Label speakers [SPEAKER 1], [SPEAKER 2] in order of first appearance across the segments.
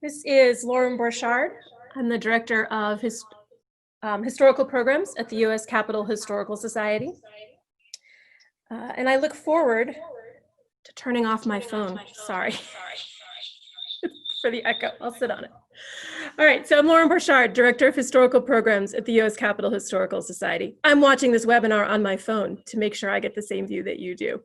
[SPEAKER 1] This is Lauren Borchard. I'm the Director of Historical Programs at the U.S. Capitol Historical Society. And I look forward to turning off my phone. Sorry for the echo. I'll sit on it. All right, so I'm Lauren Borchard, Director of Historical Programs at the U.S. Capitol Historical Society. I'm watching this webinar on my phone to make sure I get the same view that you do.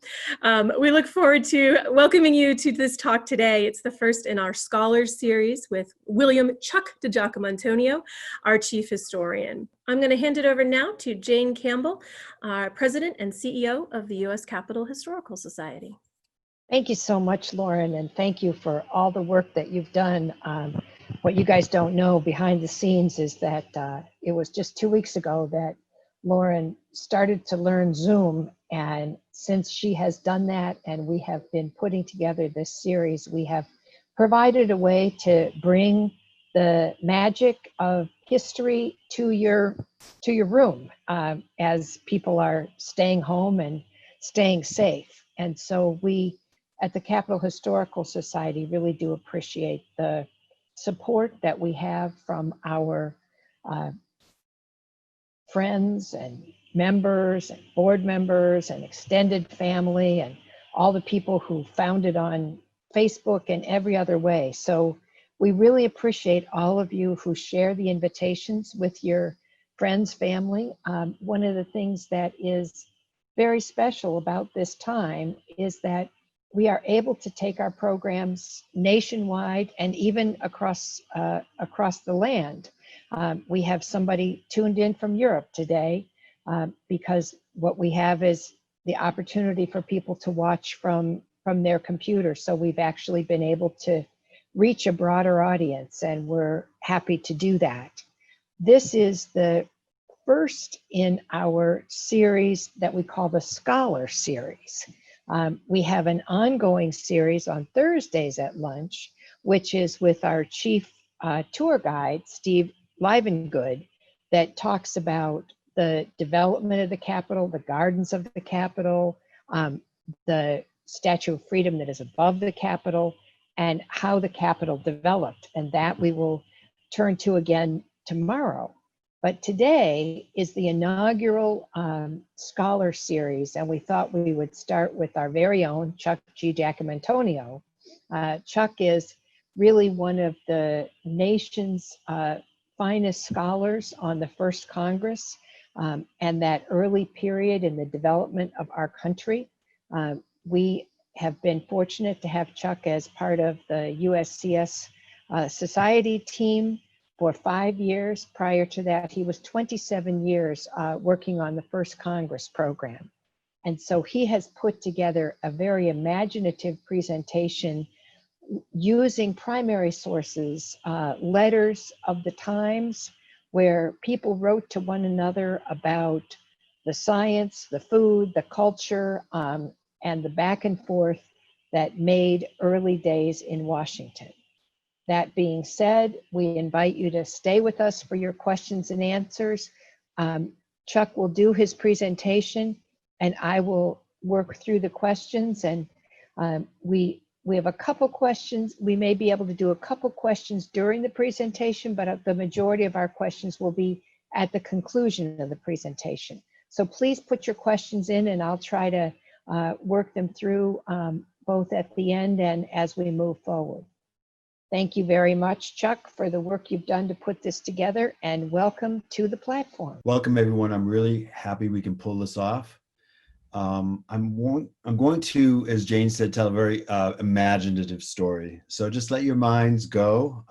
[SPEAKER 1] We look forward to welcoming you to this talk today. It's the first in our Scholars series with William Chuck diGiacomantonio, our Chief Historian. I'm going to hand it over now to Jane Campbell, President and CEO of the U.S. Capitol Historical Society.
[SPEAKER 2] Thank you so much, Lauren, and thank you for all the work that you've done. What you guys don't know behind the scenes is that it was just 2 weeks ago that Lauren started to learn Zoom, and since she has done that and we have been putting together this series, we have provided a way to bring the magic of history to your room as people are staying home and staying safe. And so we at the Capitol Historical Society really do appreciate the support that we have from our friends and members and board members and extended family and all the people who found it on Facebook and every other way. So we really appreciate all of you who share the invitations with your friends, family. One of the things that is very special about this time is that we are able to take our programs nationwide and even across the land. We have somebody tuned in from Europe today because what we have is the opportunity for people to watch from their computer. So we've actually been able to reach a broader audience, and we're happy to do that. This is the first in our series that we call the Scholar Series. We have an ongoing series on Thursdays at lunch, which is with our chief tour guide, Steve Livengood, that talks about the development of the Capitol, the gardens of the Capitol, the Statue of Freedom that is above the Capitol, and how the Capitol developed. And that we will turn to again tomorrow. But today is the inaugural Scholar Series, and we thought we would start with our very own Chuck diGiacomantonio. Chuck is really one of the nation's finest scholars on the first Congress and that early period in the development of our country. We have been fortunate to have Chuck as part of the USCHS Society team for 5 years. Prior to that, he was 27 years working on the first Congress program. And so he has put together a very imaginative presentation using primary sources, letters of the times where people wrote to one another about the science, the food, the culture, and the back and forth that made early days in Washington. That being said, we invite you to stay with us for your questions and answers. Chuck will do his presentation and I will work through the questions, and we have a couple questions. We may be able to do a couple questions during the presentation, but the majority of our questions will be at the conclusion of the presentation. So please put your questions in and I'll try to work them through both at the end and as we move forward. Thank you very much, Chuck, for the work you've done to put this together, and welcome to the platform.
[SPEAKER 3] Welcome, everyone. I'm really happy we can pull this off. I'm going to, as Jane said, tell a very imaginative story. So just let your minds go.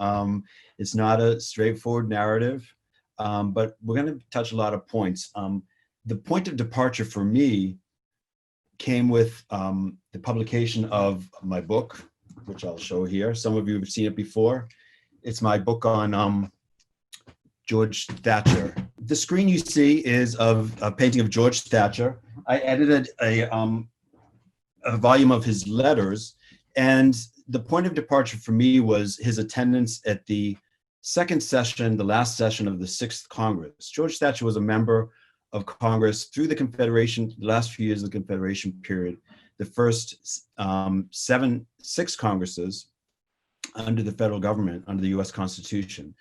[SPEAKER 3] It's not a straightforward narrative, but we're going to touch a lot of points. The point of departure for me came with the publication of my book, which I'll show here. Some of you have seen it before. It's my book on George Thatcher. The screen you see is of a painting of George Thatcher. I edited a volume of his letters, and the point of departure for me was his attendance at the second session, the last session of the 6th Congress. George Thatcher was a member of Congress through the Confederation, the last few years of the Confederation period, the first 6 Congresses, under the federal government, under the US Constitution.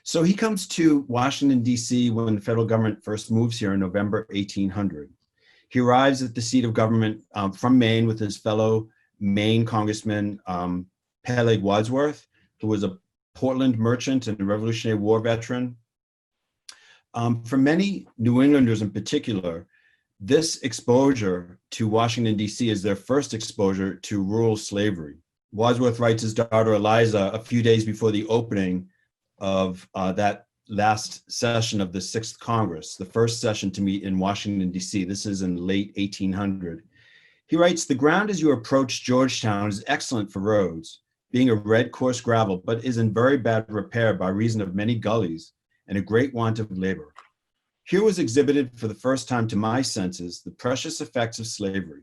[SPEAKER 3] So he comes to Washington, D.C. when the federal government first moves here in November 1800. He arrives at the seat of government from Maine with his fellow Maine Congressman Peleg Wadsworth, who was a Portland merchant and a Revolutionary War veteran. For many New Englanders in particular, this exposure to Washington, D.C. is their first exposure to rural slavery. Wadsworth writes his daughter Eliza a few days before the opening of that last session of the 6th Congress, the first session to meet in Washington, D.C. This is in late 1800. He writes, "The ground as you approach Georgetown is excellent for roads, being a red coarse gravel, but is in very bad repair by reason of many gullies and a great want of labor. Here was exhibited for the first time to my senses the precious effects of slavery,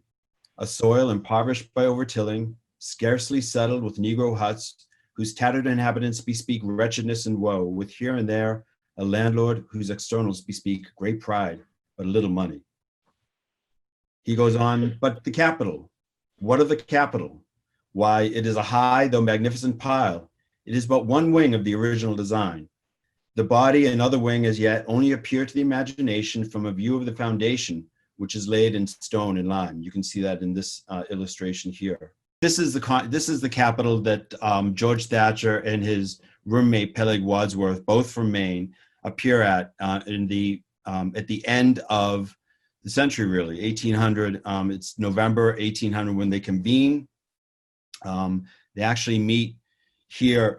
[SPEAKER 3] a soil impoverished by overtilling, scarcely settled with Negro huts, whose tattered inhabitants bespeak wretchedness and woe, with here and there a landlord whose externals bespeak great pride, but little money." He goes on, "But the Capitol, what of the Capitol? Why, it is a high, though magnificent pile. It is but one wing of the original design. The body and other wing as yet only appear to the imagination from a view of the foundation, which is laid in stone and lime." You can see that in this illustration here. This is the Capitol that George Thatcher and his roommate Peleg Wadsworth, both from Maine, appear at at the end of the century, really, 1800. It's November 1800 when they convene. They actually meet here.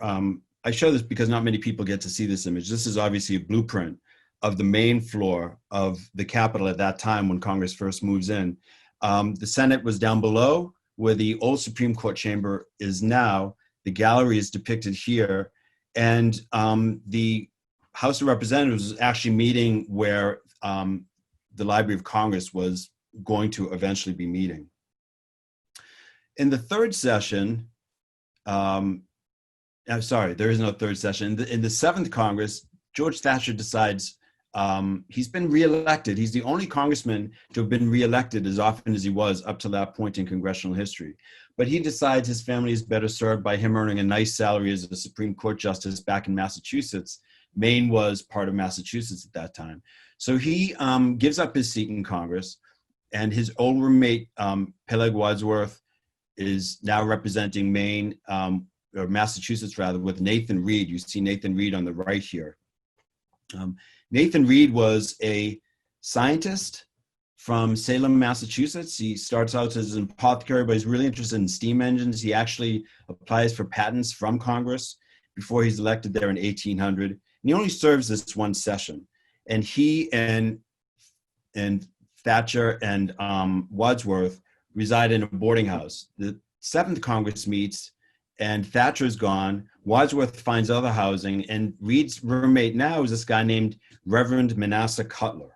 [SPEAKER 3] I show this because not many people get to see this image. This is obviously a blueprint of the main floor of the Capitol at that time when Congress first moves in. The Senate was down below where the old Supreme Court chamber is now. The gallery is depicted here. And the House of Representatives was actually meeting where the Library of Congress was going to eventually be meeting. In the third session, I'm sorry, there is no third session. In the 7th Congress, George Thatcher decides he's been reelected. He's the only congressman to have been reelected as often as he was up to that point in congressional history. But he decides his family is better served by him earning a nice salary as a Supreme Court justice back in Massachusetts. Maine was part of Massachusetts at that time. So he gives up his seat in Congress, and his old roommate, Peleg Wadsworth, is now representing Maine, or Massachusetts rather, with Nathan Reed. You see Nathan Reed on the right here. Nathan Reed was a scientist from Salem, Massachusetts. He starts out as an apothecary, but he's really interested in steam engines. He actually applies for patents from Congress before he's elected there in 1800. And he only serves this one session. And he and Thatcher and Wadsworth reside in a boarding house. The 7th Congress meets, and Thatcher's gone. Wadsworth finds other housing, and Reed's roommate now is this guy named Reverend Manasseh Cutler.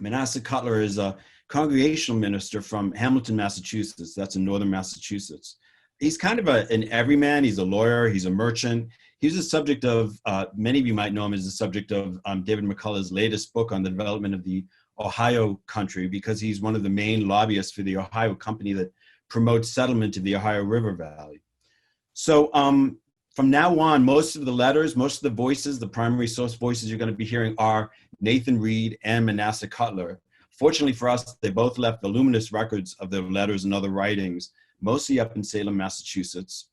[SPEAKER 3] Manasseh Cutler is a congregational minister from Hamilton, Massachusetts. That's in northern Massachusetts. He's kind of an everyman. He's a lawyer. He's a merchant. He's the subject of, many of you might know him as the subject of David McCullough's latest book on the development of the Ohio country, because he's one of the main lobbyists for the Ohio company that promotes settlement of the Ohio River Valley. So from now on, most of the letters, most of the voices, the primary source voices you're going to be hearing are Nathan Reed and Manasseh Cutler. Fortunately for us, they both left voluminous records of their letters and other writings, mostly up in Salem, Massachusetts.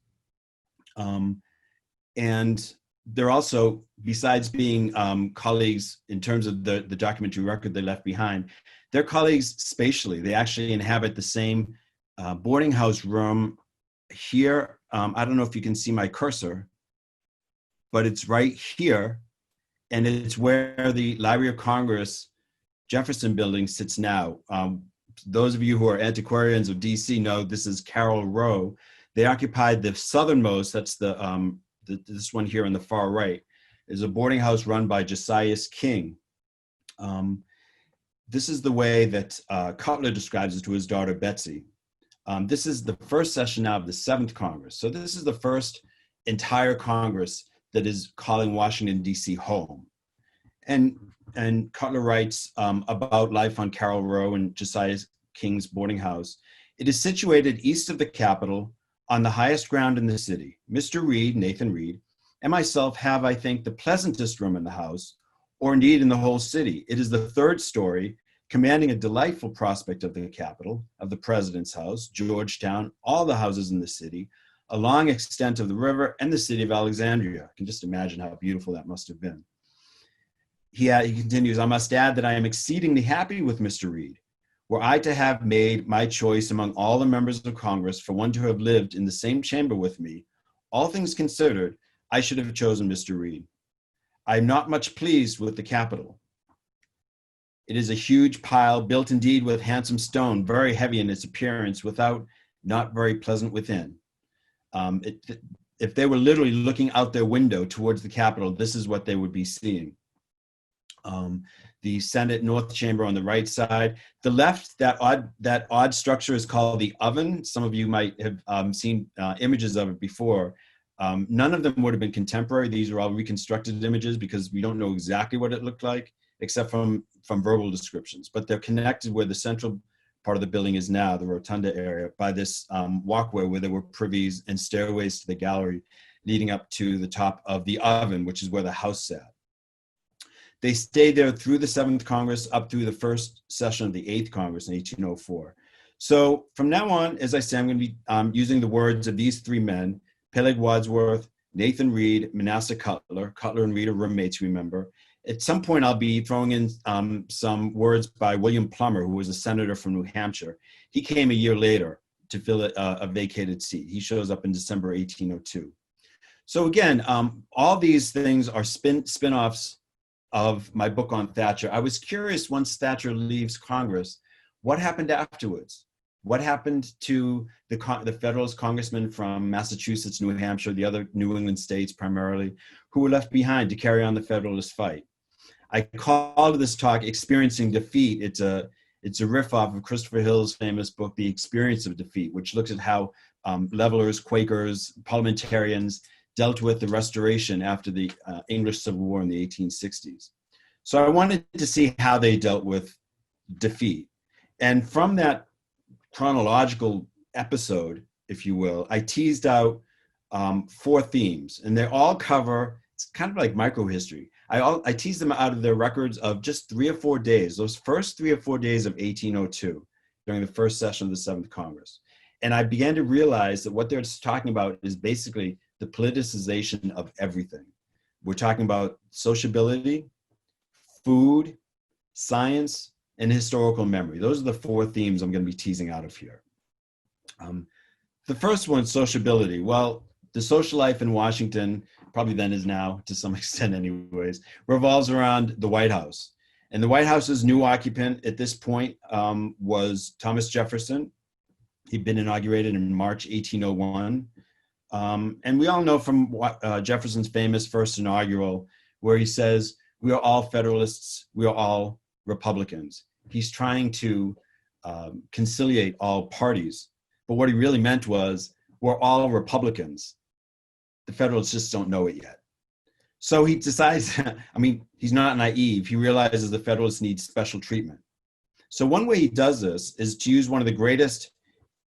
[SPEAKER 3] And they're also, besides being colleagues in terms of the documentary record they left behind, they're colleagues spatially. They actually inhabit the same boarding house room here. I don't know if you can see my cursor, but it's right here. And it's where the Library of Congress Jefferson building sits now. Those of you who are antiquarians of DC know this is Carroll Row. They occupied the southernmost, that's this one here on the far right, is a boarding house run by Josias King. This is the way that Cutler describes it to his daughter Betsy. This is the first session now of the 7th Congress. So this is the first entire Congress that is calling Washington, D.C. home. And Cutler writes about life on Carroll Row and Josiah King's boarding house. It is situated east of the Capitol on the highest ground in the city. Mr. Reed, Nathan Reed, and myself have, I think, the pleasantest room in the house, or indeed in the whole city. It is the third story, commanding a delightful prospect of the Capitol, of the President's house, Georgetown, all the houses in the city, a long extent of the river, and the city of Alexandria. I can just imagine how beautiful that must have been. He continues, I must add that I am exceedingly happy with Mr. Reed. Were I to have made my choice among all the members of Congress for one to have lived in the same chamber with me, all things considered, I should have chosen Mr. Reed. I am not much pleased with the Capitol. It is a huge pile, built indeed with handsome stone, very heavy in its appearance, without not very pleasant within. If they were literally looking out their window towards the Capitol, this is what they would be seeing. The Senate North Chamber on the right side. The left, that odd structure is called the oven. Some of you might have seen images of it before. None of them would have been contemporary. These are all reconstructed images because we don't know exactly what it looked like, except from verbal descriptions. But they're connected where the central part of the building is now, the rotunda area, by this walkway where there were privies and stairways to the gallery leading up to the top of the oven, which is where the House sat. They stayed there through the 7th Congress up through the first session of the 8th Congress in 1804. So from now on, as I say, I'm going to be using the words of these three men, Peleg Wadsworth, Nathan Reed, Manasseh Cutler. Cutler and Reed are roommates, remember. At some point, I'll be throwing in some words by William Plummer, who was a senator from New Hampshire. He came a year later to fill a vacated seat. He shows up in December 1802. So again, all these things are spin-offs of my book on Thatcher. I was curious, once Thatcher leaves Congress, what happened afterwards? What happened to the Federalist congressmen from Massachusetts, New Hampshire, the other New England states primarily, who were left behind to carry on the Federalist fight? I called this talk Experiencing Defeat. It's a riff off of Christopher Hill's famous book, The Experience of Defeat, which looks at how levelers, Quakers, parliamentarians dealt with the Restoration after the English Civil War in the 1860s. So I wanted to see how they dealt with defeat. And from that chronological episode, if you will, I teased out 4 themes, and they all cover, it's kind of like microhistory. I teased them out of their records of just 3 or 4 days, those first 3 or 4 days of 1802, during the first session of the 7th Congress. And I began to realize that what they're talking about is basically the politicization of everything. We're talking about sociability, food, science, and historical memory. Those are the 4 themes I'm going to be teasing out of here. The first one, sociability. Well, the social life in Washington, probably then is now, to some extent anyways, revolves around the White House. And the White House's new occupant at this point was Thomas Jefferson. He'd been inaugurated in March 1801. And we all know from Jefferson's famous first inaugural, where he says, we are all Federalists, we are all Republicans. He's trying to conciliate all parties. But what he really meant was, we're all Republicans. The Federalists just don't know it yet. So he decides, I mean, he's not naive. He realizes the Federalists need special treatment. So one way he does this is to use one of the greatest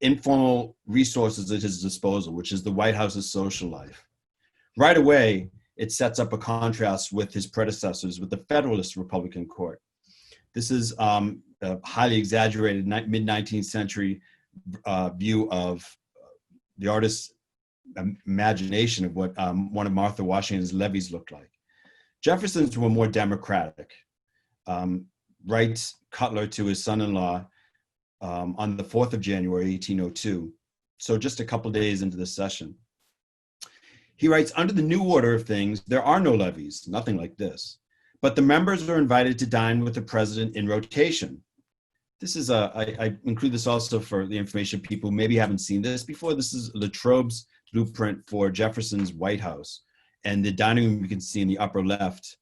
[SPEAKER 3] informal resources at his disposal, which is the White House's social life. Right away, it sets up a contrast with his predecessors, with the Federalist Republican Court. This is a highly exaggerated mid-19th century view of the artist's imagination of what one of Martha Washington's levees looked like. Jefferson's were more democratic. Writes Cutler to his son-in-law on the 4th of January, 1802. So just a couple days into the session. He writes, under the new order of things, there are no levees, nothing like this, but the members are invited to dine with the president in rotation. This is I include this also for the information of people who maybe haven't seen this before. This is the Troubs blueprint for Jefferson's White House. And the dining room you can see in the upper left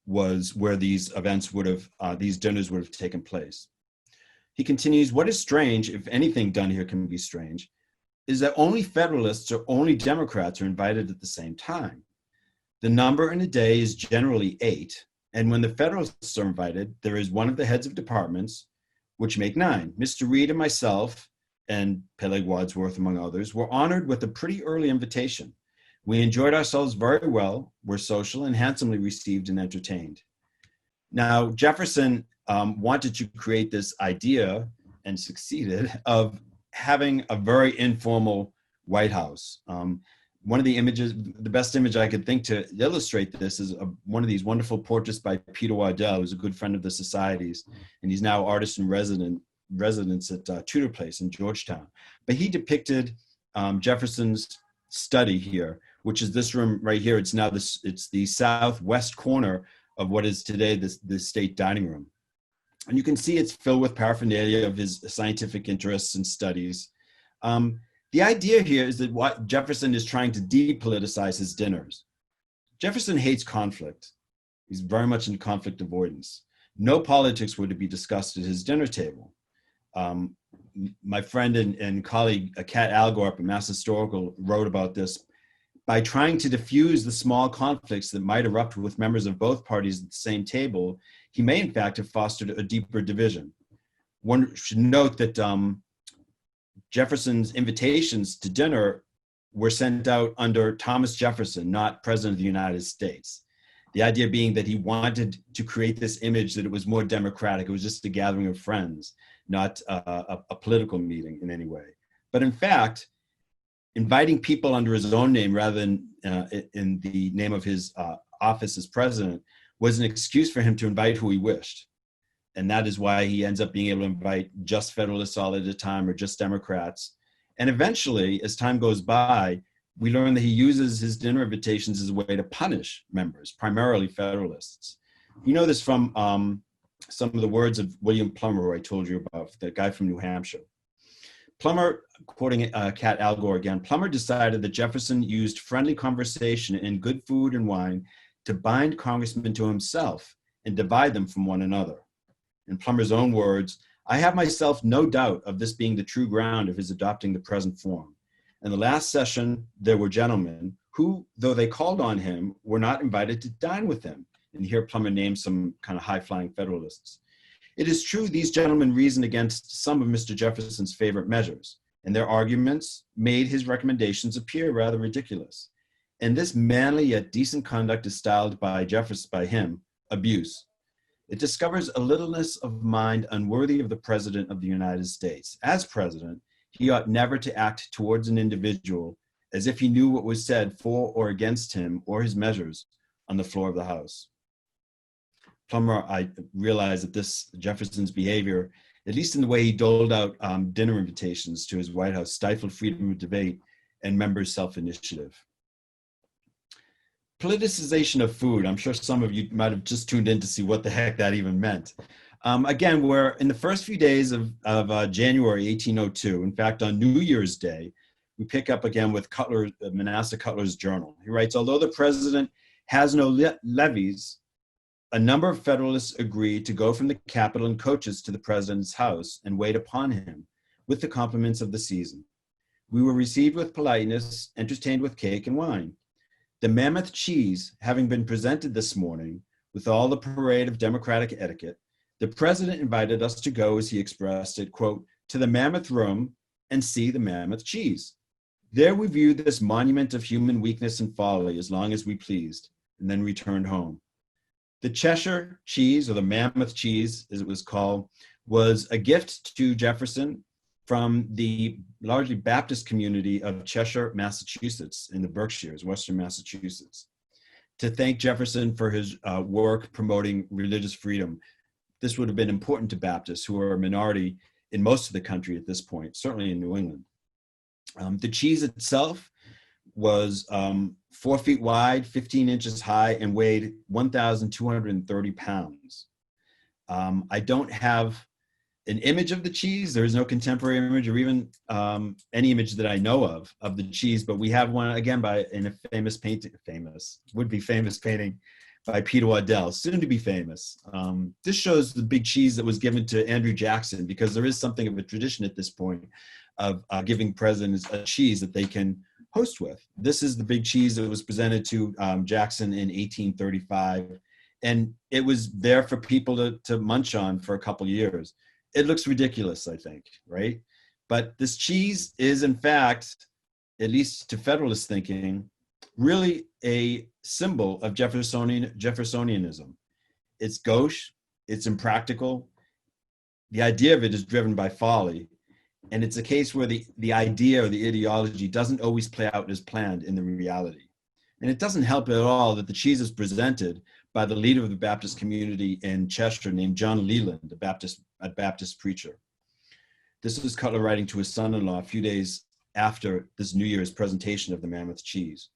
[SPEAKER 3] was where these events would have, these dinners would have taken place. He continues, what is strange, if anything done here can be strange, is that only Federalists or only Democrats are invited at the same time. The number in a day is generally 8, and when the Federalists are invited, there is one of the heads of departments, which make 9, Mr. Reed and myself, and Peleg Wadsworth, among others, were honored with a pretty early invitation. We enjoyed ourselves very well, were social, and handsomely received and entertained. Now, Jefferson wanted to create this idea, and succeeded, of having a very informal White House. One of the images, the best image I could think to illustrate this is one of these wonderful portraits by Peter Waddell, who's a good friend of the Society's, and he's now artist in residence at Tudor Place in Georgetown. But he depicted Jefferson's study here, which is this room right here. It's now it's the southwest corner of what is today the state dining room. And you can see it's filled with paraphernalia of his scientific interests and studies. The idea here is that what Jefferson is trying to depoliticize his dinners. Jefferson hates conflict. He's very much in conflict avoidance. No politics were to be discussed at his dinner table. My friend and colleague, Kat Algorp at Mass Historical, wrote about this. By trying to diffuse the small conflicts that might erupt with members of both parties at the same table, he may in fact have fostered a deeper division. One should note that Jefferson's invitations to dinner were sent out under Thomas Jefferson, not President of the United States. The idea being that he wanted to create this image that it was more democratic. It was just a gathering of friends, not a political meeting in any way. But in fact, inviting people under his own name rather than in the name of his office as president was an excuse for him to invite who he wished. And that is why he ends up being able to invite just Federalists all at a time or just Democrats. And eventually, as time goes by, we learn that he uses his dinner invitations as a way to punish members, primarily Federalists. You know this from some of the words of William Plummer, who I told you about, the guy from New Hampshire. Plummer, quoting Kat Algor again, Plummer decided that Jefferson used friendly conversation and good food and wine to bind congressmen to himself and divide them from one another. In Plummer's own words, I have myself no doubt of this being the true ground of his adopting the present form. In the last session, there were gentlemen who, though they called on him, were not invited to dine with him. And here Plummer names some kind of high-flying Federalists. It is true these gentlemen reasoned against some of Mr. Jefferson's favorite measures, and their arguments made his recommendations appear rather ridiculous. And this manly yet decent conduct is styled by Jefferson, by him, abuse. It discovers a littleness of mind unworthy of the President of the United States. As President, he ought never to act towards an individual as if he knew what was said for or against him or his measures on the floor of the House. Plummer, I realized that this Jefferson's behavior, at least in the way he doled out dinner invitations to his White House, stifled freedom of debate and members' self-initiative. Politicization of food. I'm sure some of you might have just tuned in to see what the heck that even meant. Again, we're in the first few days of January 1802. In fact, on New Year's Day, we pick up again with Manasseh Cutler's journal. He writes, although the president has no levies, a number of Federalists agreed to go from the Capitol in coaches to the president's house and wait upon him with the compliments of the season. We were received with politeness, entertained with cake and wine. The Mammoth Cheese having been presented this morning with all the parade of democratic etiquette, the president invited us to go, as he expressed it, quote, to the Mammoth Room and see the Mammoth Cheese. There we viewed this monument of human weakness and folly as long as we pleased, and then returned home. The Cheshire cheese, or the Mammoth cheese, as it was called, was a gift to Jefferson from the largely Baptist community of Cheshire, Massachusetts, in the Berkshires, Western Massachusetts, to thank Jefferson for his work promoting religious freedom. This would have been important to Baptists, who are a minority in most of the country at this point, certainly in New England. The cheese itself was 4 feet wide, 15 inches high, and weighed 1,230 pounds. I don't have an image of the cheese. There is no contemporary image or even any image that I know of the cheese, but we have one, again, in a famous painting, would-be famous painting by Peter Waddell, soon to be famous. This shows the big cheese that was given to Andrew Jackson, because there is something of a tradition at this point of giving presidents a cheese that they can host with. This is the big cheese that was presented to Jackson in 1835, and it was there for people to munch on for a couple years. It looks ridiculous, I think, right? But this cheese is, in fact, at least to Federalist thinking, really a symbol of Jeffersonianism. It's gauche, it's impractical. The idea of it is driven by folly. And it's a case where the idea or the ideology doesn't always play out as planned in the reality. And it doesn't help at all that the cheese is presented by the leader of the Baptist community in Chester named John Leland, a Baptist preacher. This is Cutler writing to his son-in-law a few days after this New Year's presentation of the Mammoth cheese.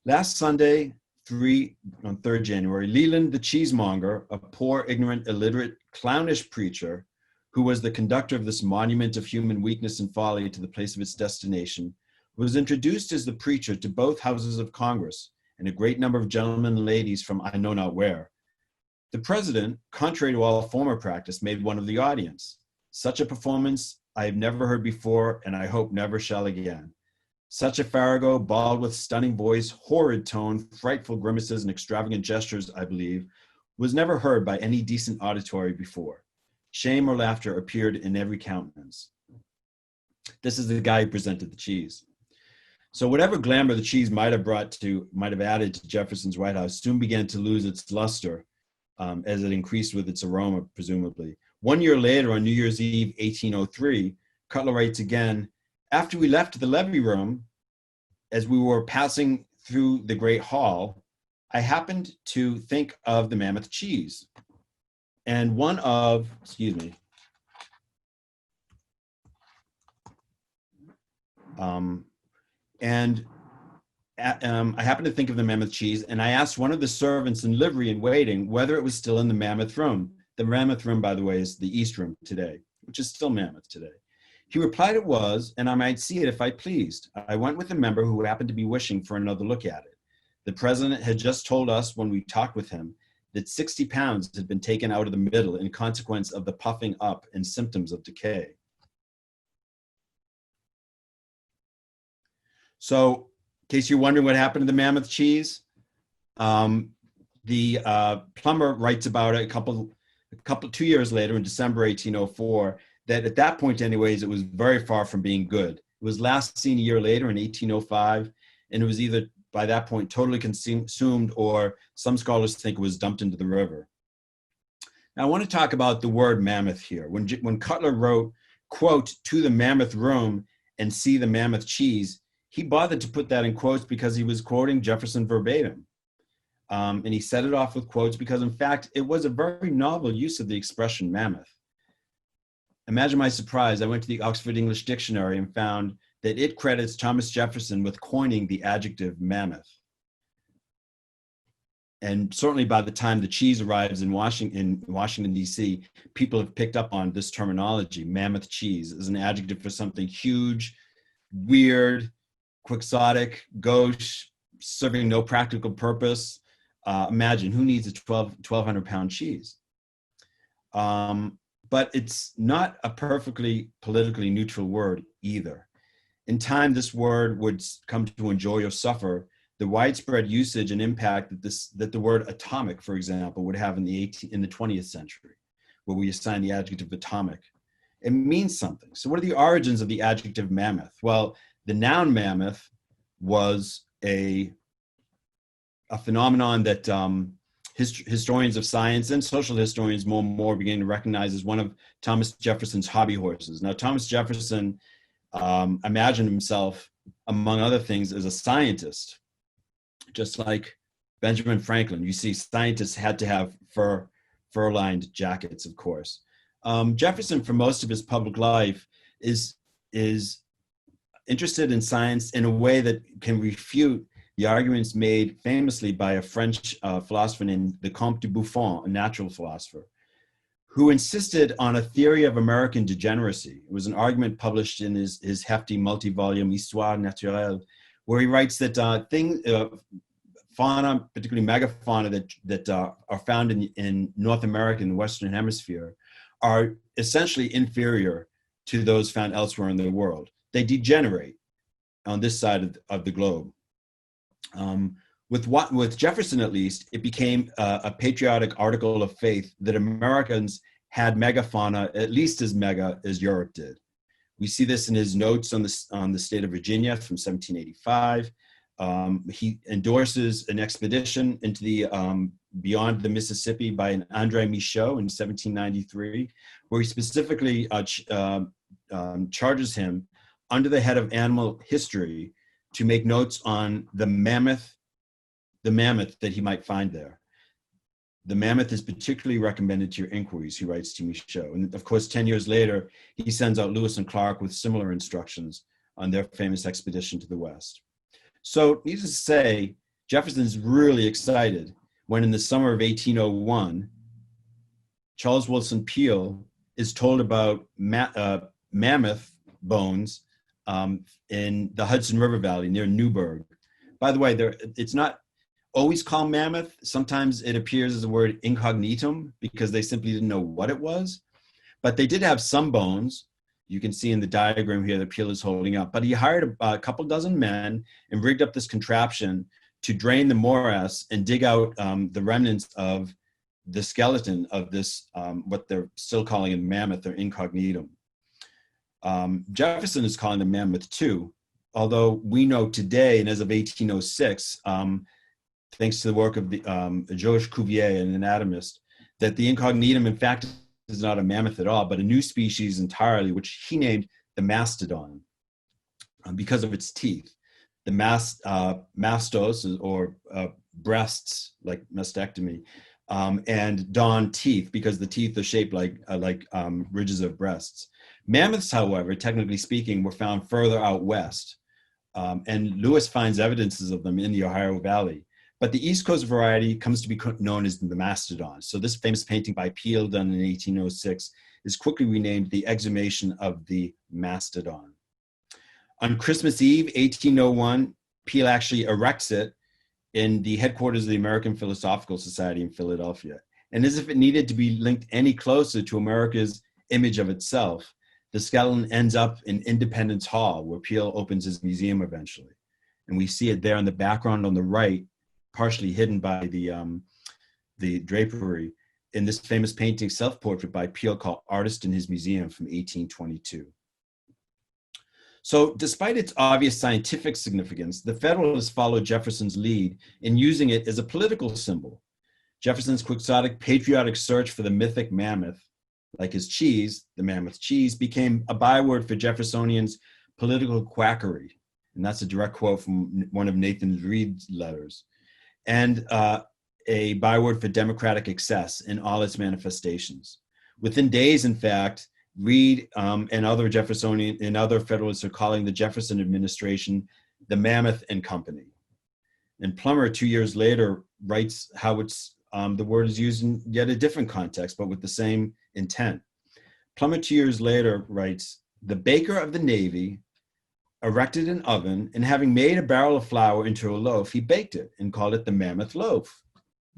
[SPEAKER 3] Last Sunday, on 3rd January, Leland the cheesemonger, a poor, ignorant, illiterate, clownish preacher who was the conductor of this monument of human weakness and folly to the place of its destination, was introduced as the preacher to both houses of Congress and a great number of gentlemen and ladies from I know not where. The president, contrary to all former practice, made one of the audience. Such a performance I have never heard before, and I hope never shall again. Such a farrago, bald with stunning voice, horrid tone, frightful grimaces, and extravagant gestures, I believe, was never heard by any decent auditory before. Shame or laughter appeared in every countenance. This is the guy who presented the cheese. So whatever glamour the cheese might have added to Jefferson's White House soon began to lose its luster as it increased with its aroma, presumably. 1 year later, on New Year's Eve, 1803, Cutler writes again, after we left the levee room, as we were passing through the great hall, I happened to think of the Mammoth cheese. And I happened to think of the Mammoth cheese, and I asked one of the servants in livery and waiting whether it was still in the Mammoth room. The Mammoth room, by the way, is the East Room today, which is still Mammoth today. He replied it was, and I might see it if I pleased. I went with a member who happened to be wishing for another look at it. The president had just told us when we talked with him that 60 pounds had been taken out of the middle in consequence of the puffing up and symptoms of decay. So, in case you're wondering what happened to the Mammoth cheese, the plumber writes about it 2 years later in December 1804, that at that point anyways, it was very far from being good. It was last seen a year later in 1805, and it was either by that point totally consumed or some scholars think it was dumped into the river. Now I want to talk about the word mammoth here. When Cutler wrote, quote, to the Mammoth room and see the Mammoth cheese, he bothered to put that in quotes because he was quoting Jefferson verbatim. And he set it off with quotes because, in fact, it was a very novel use of the expression mammoth. Imagine my surprise. I went to the Oxford English Dictionary and found that it credits Thomas Jefferson with coining the adjective mammoth. And certainly by the time the cheese arrives in Washington, D.C., people have picked up on this terminology. Mammoth cheese is an adjective for something huge, weird, quixotic, gauche, serving no practical purpose. Imagine, who needs a 1,200-pound cheese? But it's not a perfectly politically neutral word either. In time, this word would come to enjoy or suffer the widespread usage and impact that the word atomic, for example, would have in the 20th century, where we assign the adjective atomic. It means something. So what are the origins of the adjective mammoth? Well, the noun mammoth was a phenomenon that historians of science and social historians more and more began to recognize as one of Thomas Jefferson's hobby horses. Now, Thomas Jefferson imagined himself, among other things, as a scientist, just like Benjamin Franklin. You see, scientists had to have fur-lined jackets, of course. Jefferson, for most of his public life, is interested in science in a way that can refute the arguments made famously by a French philosopher named the Comte de Buffon, a natural philosopher, who insisted on a theory of American degeneracy. It was an argument published in his hefty multi-volume Histoire naturelle, where he writes that fauna, particularly megafauna that are found in North America and the Western Hemisphere, are essentially inferior to those found elsewhere in the world. They degenerate on this side of the globe. With Jefferson, at least, it became a patriotic article of faith that Americans had megafauna at least as mega as Europe did, We see this in his notes on the state of Virginia from 1785. He endorses an expedition into the beyond the Mississippi by an Andre Michaud in 1793, where he specifically charges him under the head of animal history to make notes on the mammoth that he might find there. The mammoth is particularly recommended to your inquiries, he writes to Michaud. And of course, 10 years later, he sends out Lewis and Clark with similar instructions on their famous expedition to the West. So needless to say, Jefferson's really excited when in the summer of 1801, Charles Willson Peale is told about mammoth bones in the Hudson River Valley near Newburgh. By the way, it's not always called mammoth. Sometimes it appears as a word incognitum because they simply didn't know what it was. But they did have some bones. You can see in the diagram here that Peale is holding up. But he hired a couple dozen men and rigged up this contraption to drain the morass and dig out the remnants of the skeleton of this, what they're still calling a mammoth or incognitum. Jefferson is calling them mammoth too, although we know today, and as of 1806, thanks to the work of Georges Cuvier, an anatomist, that the incognitum, in fact, is not a mammoth at all, but a new species entirely, which he named the mastodon because of its teeth. The mastos, or breasts, like mastectomy, and don, teeth, because the teeth are shaped like ridges of breasts. Mammoths, however, technically speaking, were found further out west, and Lewis finds evidences of them in the Ohio Valley. But the East Coast variety comes to be known as the mastodon. So this famous painting by Peale done in 1806 is quickly renamed the exhumation of the mastodon. On Christmas Eve, 1801, Peale actually erects it in the headquarters of the American Philosophical Society in Philadelphia. And as if it needed to be linked any closer to America's image of itself, the skeleton ends up in Independence Hall, where Peale opens his museum eventually. And we see it there in the background on the right, partially hidden by the drapery, in this famous painting self-portrait by Peale called Artist in His Museum from 1822. So despite its obvious scientific significance, the Federalists followed Jefferson's lead in using it as a political symbol. Jefferson's quixotic patriotic search for the mythic mammoth, like his cheese, the Mammoth Cheese, became a byword for Jeffersonians' political quackery. And that's a direct quote from one of Nathan Reed's letters. And a byword for democratic excess in all its manifestations. Within days, in fact, Reed and other Jeffersonian and other Federalists are calling the Jefferson administration the Mammoth and Company. And Plummer, 2 years later, writes how it's the word is used in yet a different context, but with the same intent. Plummer 2 years later writes, "The baker of the Navy erected an oven, and having made a barrel of flour into a loaf, he baked it and called it the Mammoth Loaf."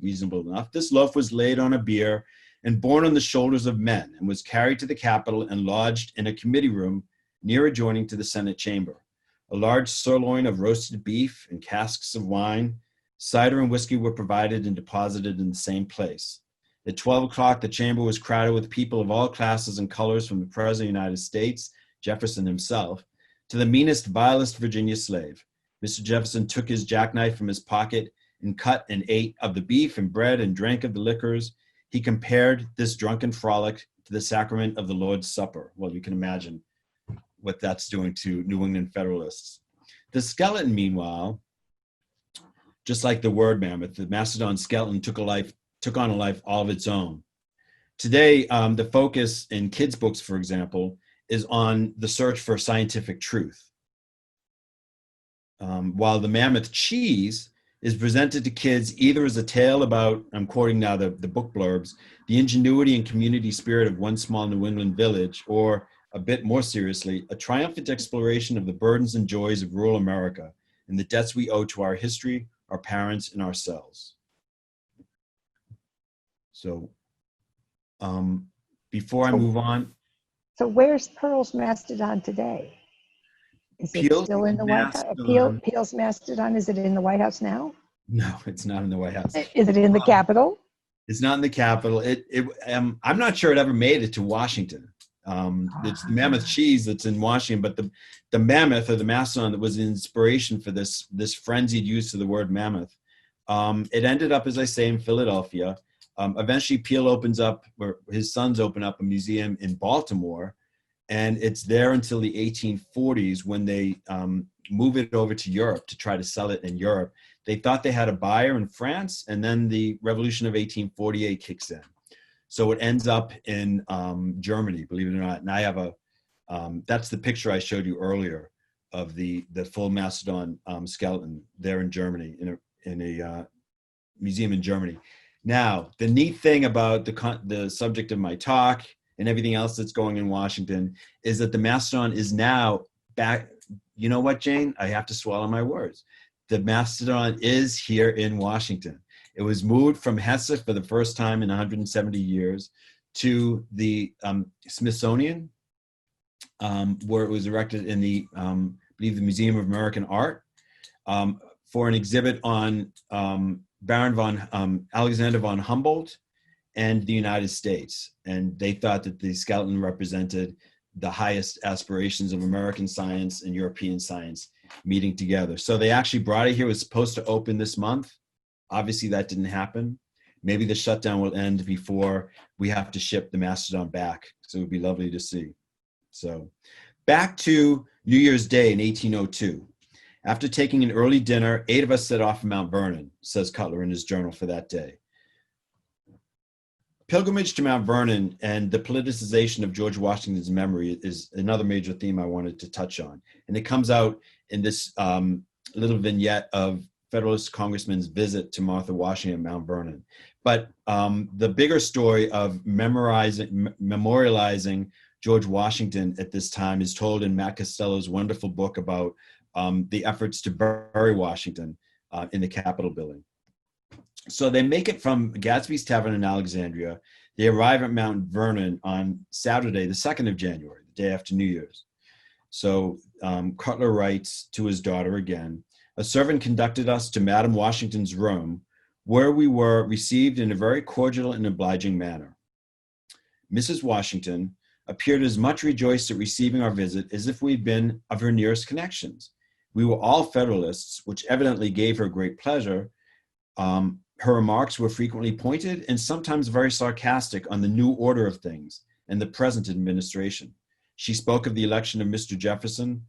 [SPEAKER 3] Reasonable enough. This loaf was laid on a bier and borne on the shoulders of men, and was carried to the Capitol and lodged in a committee room near adjoining to the Senate chamber. A large sirloin of roasted beef and casks of wine, cider and whiskey were provided and deposited in the same place. At 12 o'clock, the chamber was crowded with people of all classes and colors, from the President of the United States, Jefferson himself, to the meanest, vilest Virginia slave. Mr. Jefferson took his jackknife from his pocket and cut and ate of the beef and bread and drank of the liquors. He compared this drunken frolic to the sacrament of the Lord's Supper. Well, you can imagine what that's doing to New England Federalists. The skeleton, meanwhile, just like the word mammoth, the mastodon skeleton took on a life all of its own. Today, the focus in kids' books, for example, is on the search for scientific truth. While the Mammoth Cheese is presented to kids either as a tale about, I'm quoting now the book blurbs, the ingenuity and community spirit of one small New England village, or a bit more seriously, a triumphant exploration of the burdens and joys of rural America and the debts we owe to our history, our parents, and ourselves. So before I move on.
[SPEAKER 2] So where's Pearl's mastodon today? Is it
[SPEAKER 3] Peale's
[SPEAKER 2] still in the White House? Peale's mastodon, is it in the White House now?
[SPEAKER 3] No, it's not in the White House.
[SPEAKER 2] Is it in the Capitol?
[SPEAKER 3] It's not in the Capitol. I'm not sure it ever made it to Washington. It's the Mammoth Cheese that's in Washington, but the mammoth or the mastodon that was the inspiration for this frenzied use of the word mammoth. It ended up, as I say, in Philadelphia. Eventually, Peel opens up, or his sons open up a museum in Baltimore, and it's there until the 1840s when they move it over to Europe to try to sell it in Europe. They thought they had a buyer in France, and then the Revolution of 1848 kicks in. So it ends up in Germany, believe it or not. And I have that's the picture I showed you earlier of the full mastodon skeleton there in Germany, in a museum in Germany. Now, the neat thing about the subject of my talk and everything else that's going in Washington is that the mastodon is now back. You know what, Jane? I have to swallow my words. The mastodon is here in Washington. It was moved from Hesse for the first time in 170 years to the Smithsonian, where it was erected in I believe the Museum of American Art, for an exhibit on Baron von Alexander von Humboldt and the United States. And they thought that the skeleton represented the highest aspirations of American science and European science meeting together. So they actually brought it here. It was supposed to open this month. Obviously, that didn't happen. Maybe the shutdown will end before we have to ship the mastodon back. So it would be lovely to see. So back to New Year's Day in 1802. After taking an early dinner, 8 of us set off from Mount Vernon, says Cutler in his journal for that day. Pilgrimage to Mount Vernon and the politicization of George Washington's memory is another major theme I wanted to touch on. And it comes out in this little vignette of Federalist congressman's visit to Martha Washington at Mount Vernon. But the bigger story of memorializing George Washington at this time is told in Matt Costello's wonderful book about the efforts to bury Washington in the Capitol building. So they make it from Gadsby's Tavern in Alexandria. They arrive at Mount Vernon on Saturday, the 2nd of January, the day after New Year's. So Cutler writes to his daughter again, "A servant conducted us to Madam Washington's room, where we were received in a very cordial and obliging manner. Mrs. Washington appeared as much rejoiced at receiving our visit as if we had been of her nearest connections. We were all Federalists, which evidently gave her great pleasure. Her remarks were frequently pointed and sometimes very sarcastic on the new order of things and the present administration. She spoke of the election of Mr. Jefferson,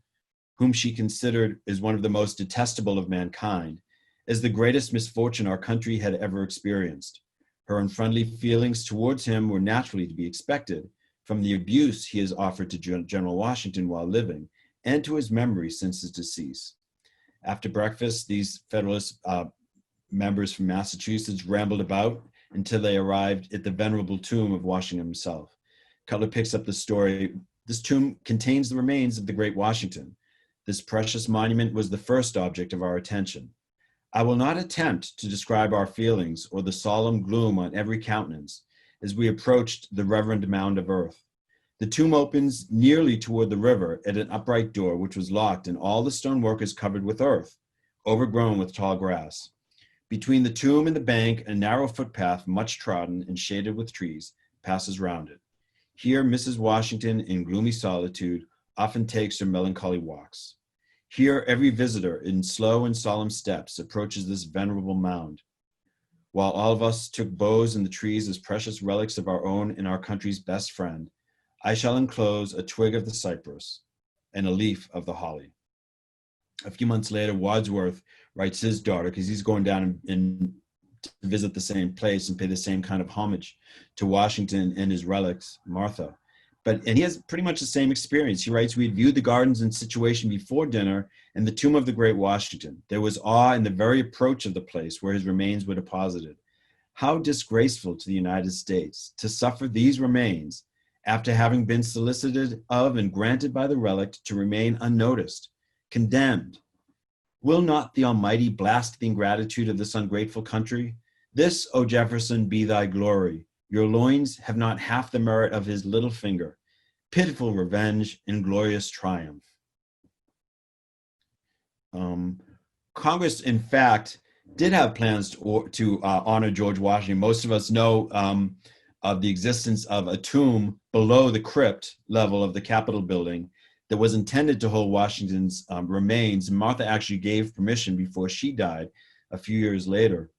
[SPEAKER 3] whom she considered as one of the most detestable of mankind, as the greatest misfortune our country had ever experienced. Her unfriendly feelings towards him were naturally to be expected from the abuse he has offered to General Washington while living and to his memory since his decease." After breakfast, these Federalist members from Massachusetts rambled about until they arrived at the venerable tomb of Washington himself. Cutler picks up the story. "This tomb contains the remains of the great Washington. This precious monument was the first object of our attention. I will not attempt to describe our feelings or the solemn gloom on every countenance as we approached the reverend mound of earth. The tomb opens nearly toward the river at an upright door which was locked, and all the stonework is covered with earth, overgrown with tall grass. Between the tomb and the bank, a narrow footpath, much trodden and shaded with trees, passes round it. Here Mrs. Washington, in gloomy solitude, often takes her melancholy walks. Here every visitor, in slow and solemn steps, approaches this venerable mound. While all of us took boughs in the trees as precious relics of our own and our country's best friend, I shall enclose a twig of the cypress and a leaf of the holly." A few months later, Wadsworth writes his daughter, because he's going down and to visit the same place and pay the same kind of homage to Washington and his relics, Martha. And he has pretty much the same experience. He writes, "We had viewed the gardens and situation before dinner and the tomb of the great Washington. There was awe in the very approach of the place where his remains were deposited. How disgraceful to the United States to suffer these remains, after having been solicited of and granted by the relict, to remain unnoticed, condemned. Will not the Almighty blast the ingratitude of this ungrateful country? This, O Jefferson, be thy glory. Your loins have not half the merit of his little finger. Pitiful revenge and glorious triumph." Congress, in fact, did have plans to honor George Washington. Most of us know of the existence of a tomb below the crypt level of the Capitol building that was intended to hold Washington's remains. Martha actually gave permission before she died a few years later.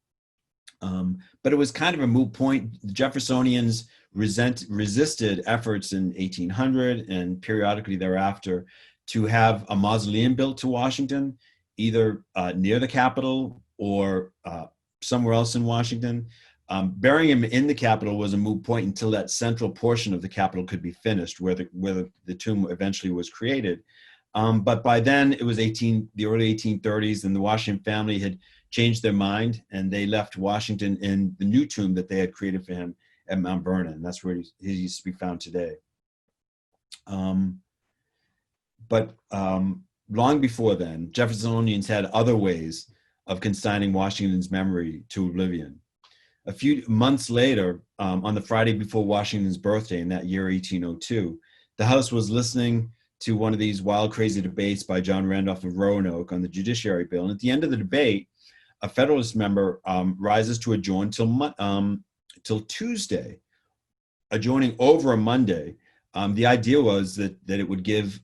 [SPEAKER 3] But it was kind of a moot point. The Jeffersonians resisted efforts in 1800 and periodically thereafter to have a mausoleum built to Washington, either near the Capitol or somewhere else in Washington. Burying him in the Capitol was a moot point until that central portion of the Capitol could be finished, where the tomb eventually was created. But by then, it was the early 1830s, and the Washington family had changed their mind, and they left Washington in the new tomb that they had created for him at Mount Vernon. That's where he used to be found today. But long before then, Jeffersonians had other ways of consigning Washington's memory to oblivion. A few months later, on the Friday before Washington's birthday in that year, 1802, the House was listening to one of these wild, crazy debates by John Randolph of Roanoke on the Judiciary Bill. And at the end of the debate, a Federalist member rises to adjourn till Tuesday, adjourning over a Monday. The idea was that it would give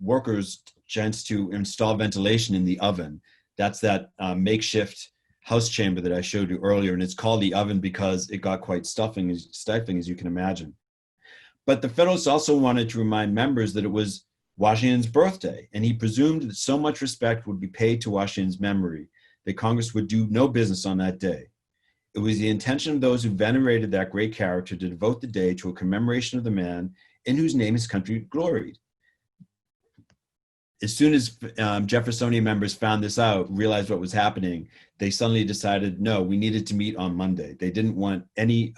[SPEAKER 3] workers a chance to install ventilation in the oven. That's that makeshift House chamber that I showed you earlier, and it's called the oven because it got quite stifling, as you can imagine. But the Federalists also wanted to remind members that it was Washington's birthday, and he presumed that so much respect would be paid to Washington's memory that Congress would do no business on that day. It was the intention of those who venerated that great character to devote the day to a commemoration of the man in whose name his country gloried. As soon as Jeffersonian members found this out, realized what was happening, they suddenly decided, no, we needed to meet on Monday. They didn't want any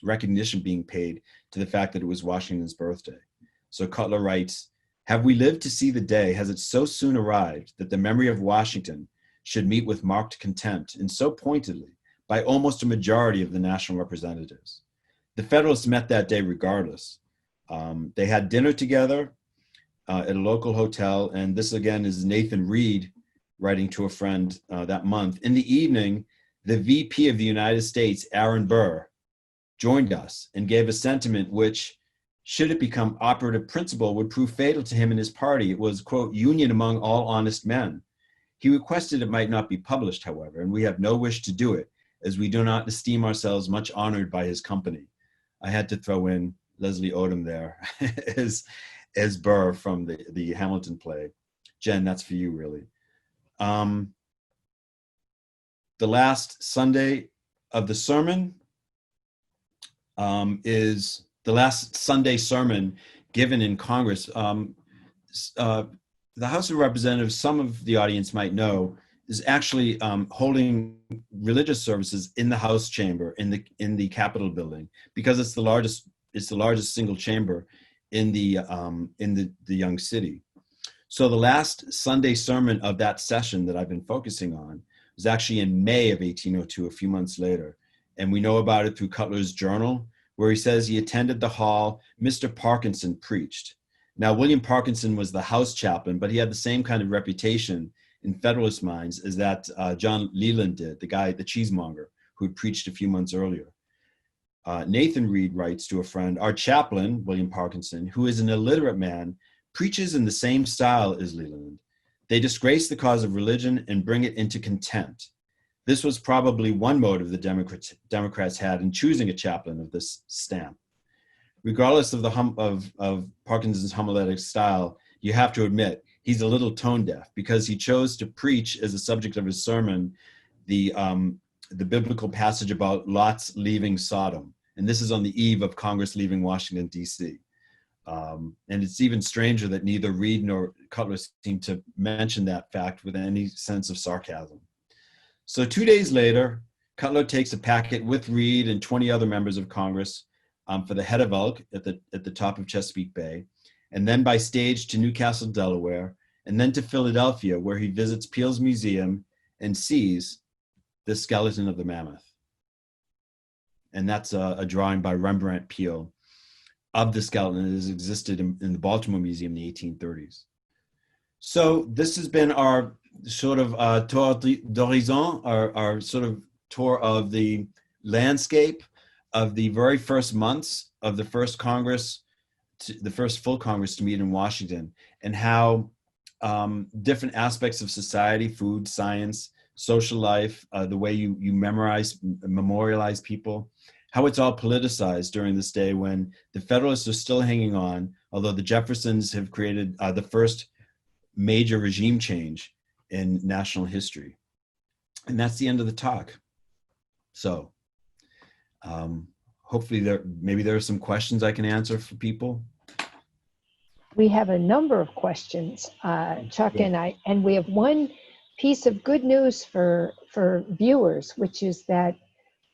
[SPEAKER 3] recognition being paid to the fact that it was Washington's birthday. So Cutler writes, "Have we lived to see the day? Has it so soon arrived that the memory of Washington should meet with marked contempt, and so pointedly, by almost a majority of the national representatives?" The Federalists met that day regardless. They had dinner together at a local hotel, and this again is Nathan Reed writing to a friend that month. In the evening, the VP of the United States, Aaron Burr, joined us and gave a sentiment which, should it become operative principle, would prove fatal to him and his party. It was, quote, "union among all honest men." He requested it might not be published, however, and we have no wish to do it, as we do not esteem ourselves much honored by his company. I had to throw in Leslie Odom there as Burr from the Hamilton play. Jen, that's for you, really. The last Sunday of the sermon is the last Sunday sermon given in Congress. The House of Representatives, some of the audience might know, is actually holding religious services in the House chamber in the Capitol building, because it's the largest single chamber in the young city. So the last Sunday sermon of that session that I've been focusing on was actually in May of 1802, a few months later. And we know about it through Cutler's journal, where he says he attended the hall. Mr. Parkinson preached. Now, William Parkinson was the House chaplain, but he had the same kind of reputation in Federalist minds as that John Leland did, the cheesemonger, who had preached a few months earlier. Nathan Reed writes to a friend, "Our chaplain, William Parkinson, who is an illiterate man, preaches in the same style as Leland. They disgrace the cause of religion and bring it into contempt. This was probably one motive the Democrats had in choosing a chaplain of this stamp. Regardless of Parkinson's homiletic style, you have to admit he's a little tone deaf, because he chose to preach as a subject of his sermon the biblical passage about Lot's leaving Sodom. And this is on the eve of Congress leaving Washington, D.C. And it's even stranger that neither Reed nor Cutler seem to mention that fact with any sense of sarcasm. So 2 days later, Cutler takes a packet with Reed and 20 other members of Congress for the Head of Elk at the top of Chesapeake Bay, and then by stage to Newcastle, Delaware, and then to Philadelphia, where he visits Peale's Museum and sees the skeleton of the mammoth. And that's a drawing by Rembrandt Peale of the skeleton that has existed in the Baltimore Museum in the 1830s. So this has been our sort of tour d'horizon, our sort of tour of the landscape of the very first months of the first Congress, the first full Congress to meet in Washington, and how different aspects of society, food, science, social life, the way you memorialize people, how it's all politicized during this day when the Federalists are still hanging on, although the Jeffersons have created the first major regime change in national history. And that's the end of the talk. So hopefully maybe there are some questions I can answer for people.
[SPEAKER 2] We have a number of questions, Chuck and I, and we have one piece of good news for viewers, which is that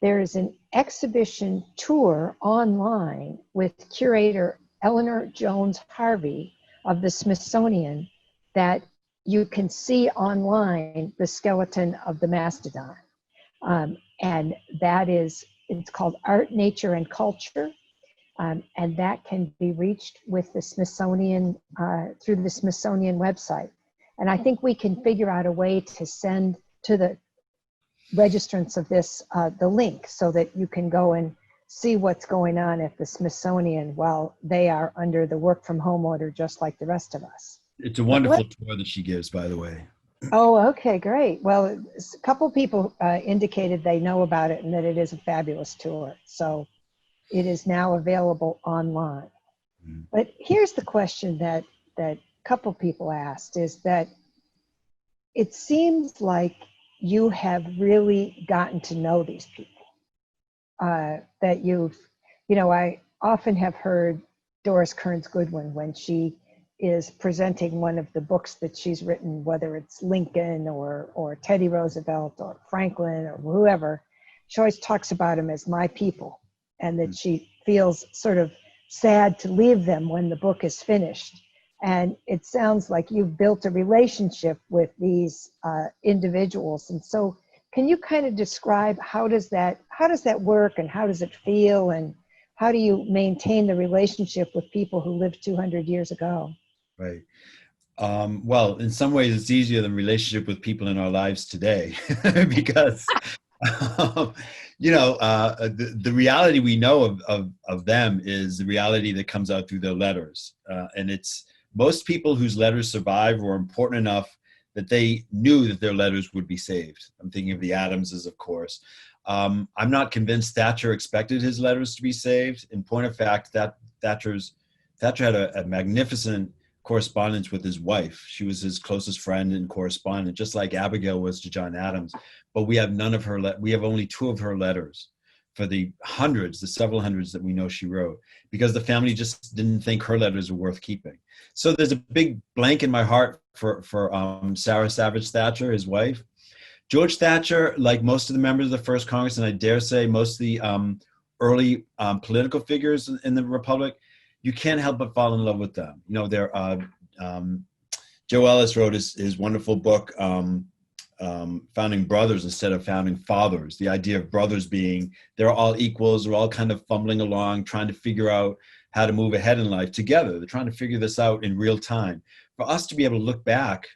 [SPEAKER 2] there is an exhibition tour online with curator Eleanor Jones Harvey of the Smithsonian that you can see online the skeleton of the mastodon. And that is, it's called Art, Nature, and Culture. And that can be reached with the Smithsonian, through the Smithsonian website. And I think we can figure out a way to send to the registrants of this the link so that you can go and see what's going on at the Smithsonian while they are under the work from home order, just like the rest of us.
[SPEAKER 3] It's a wonderful tour that she gives, by the way.
[SPEAKER 2] Oh, okay, great. Well, a couple people indicated they know about it and that it is a fabulous tour. So it is now available online. Mm. But here's the question that a couple people asked, is that it seems like you have really gotten to know these people. That I often have heard Doris Kearns Goodwin when she is presenting one of the books that she's written, whether it's Lincoln or Teddy Roosevelt or Franklin or whoever, she always talks about them as my people, and that she feels sort of sad to leave them when the book is finished. And it sounds like you've built a relationship with these individuals. And so can you kind of describe how does that work, and how does it feel, and how do you maintain the relationship with people who lived 200 years ago?
[SPEAKER 3] Right. Well, in some ways it's easier than relationship with people in our lives today because the reality we know of them is the reality that comes out through their letters. And it's most people whose letters survive were important enough that they knew that their letters would be saved. I'm thinking of the Adamses, of course. I'm not convinced Thatcher expected his letters to be saved. In point of fact, Thatcher had a magnificent correspondence with his wife. She was his closest friend and correspondent, just like Abigail was to John Adams. But we have none of her. We have only 2 of her letters for the several hundreds that we know she wrote, because the family just didn't think her letters were worth keeping. So there's a big blank in my heart for Sarah Savage Thatcher, his wife. George Thatcher, like most of the members of the first Congress, and I dare say most of the early political figures in the Republic, you can't help but fall in love with them. Joe Ellis wrote his wonderful book, Founding Brothers instead of Founding Fathers. The idea of brothers being, they're all equals, they're all kind of fumbling along, trying to figure out how to move ahead in life together. They're trying to figure this out in real time. For us to be able to look back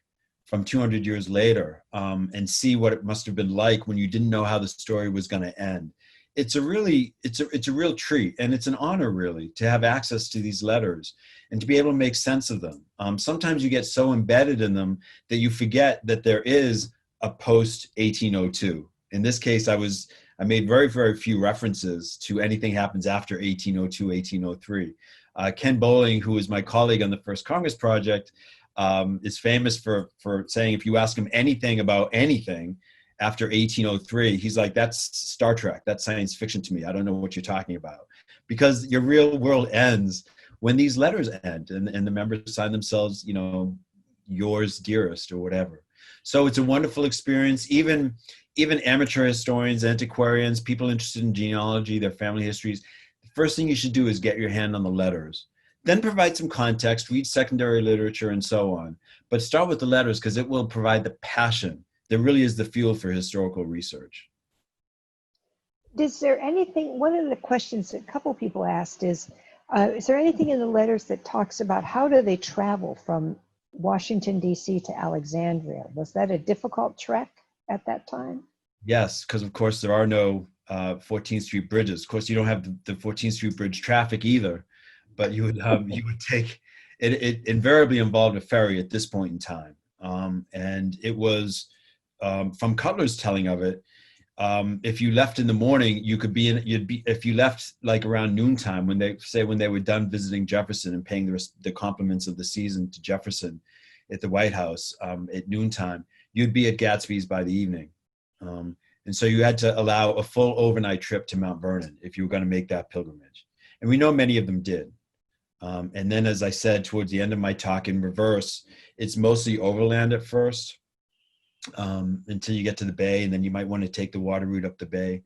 [SPEAKER 3] from 200 years later and see what it must have been like when you didn't know how the story was going to end. It's a real treat, and it's an honor really to have access to these letters and to be able to make sense of them. Sometimes you get so embedded in them that you forget that there is a post 1802. In this case, I made very, very few references to anything happens after 1802, 1803. Ken Bowling, who was my colleague on the First Congress Project, is famous for saying if you ask him anything about anything after 1803, he's like, that's Star Trek, that's science fiction to me. I don't know what you're talking about. Because your real world ends when these letters end and the members sign themselves, yours dearest or whatever. So it's a wonderful experience. Even amateur historians, antiquarians, people interested in genealogy, their family histories, the first thing you should do is get your hand on the letters. Then provide some context, read secondary literature and so on. But start with the letters because it will provide the passion. There really is the fuel for historical research.
[SPEAKER 2] Is there anything, one of the questions that a couple people asked is there anything in the letters that talks about how do they travel from Washington, D.C. to Alexandria? Was that a difficult trek at that time?
[SPEAKER 3] Yes, because of course there are no 14th Street bridges. Of course, you don't have the 14th Street bridge traffic either, but you would take it. It invariably involved a ferry at this point in time, and it was from Cutler's telling of it. If you left in the morning, you could be if you left like around noontime when they were done visiting Jefferson and paying the compliments of the season to Jefferson at the White House at noontime, you'd be at Gatsby's by the evening. And so you had to allow a full overnight trip to Mount Vernon if you were going to make that pilgrimage. And we know many of them did. And then, as I said, towards the end of my talk in reverse, it's mostly overland at first. Until you get to the bay, and then you might want to take the water route up the bay.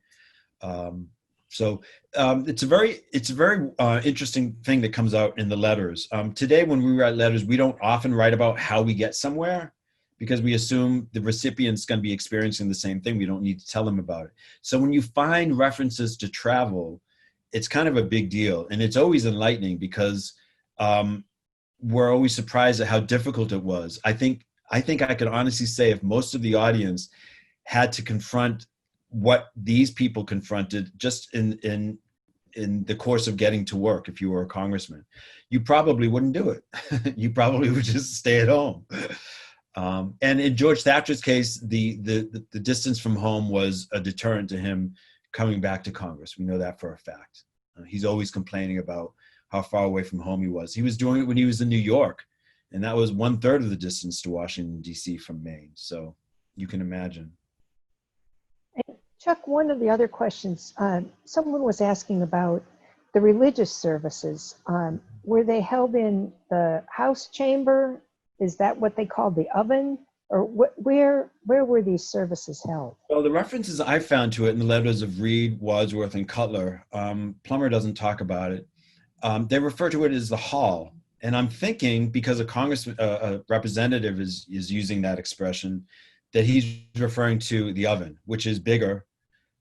[SPEAKER 3] So it's a very interesting thing that comes out in the letters. Today, when we write letters, we don't often write about how we get somewhere because we assume the recipient's going to be experiencing the same thing. We don't need to tell them about it. So when you find references to travel, it's kind of a big deal, and it's always enlightening because we're always surprised at how difficult it was. I think I could honestly say if most of the audience had to confront what these people confronted just in the course of getting to work, if you were a congressman, you probably wouldn't do it. You probably would just stay at home. And in George Thatcher's case, the distance from home was a deterrent to him coming back to Congress. We know that for a fact. He's always complaining about how far away from home he was. He was doing it when he was in New York. And that was 1/3 of the distance to Washington, D.C. from Maine. So you can imagine.
[SPEAKER 2] Chuck, one of the other questions, someone was asking about the religious services. Were they held in the House chamber? Is that what they called the oven? Or where were these services held?
[SPEAKER 3] Well, the references I found to it in the letters of Reed, Wadsworth, and Cutler, Plummer doesn't talk about it. They refer to it as the hall. And I'm thinking, because a representative is using that expression, that he's referring to the oven, which is bigger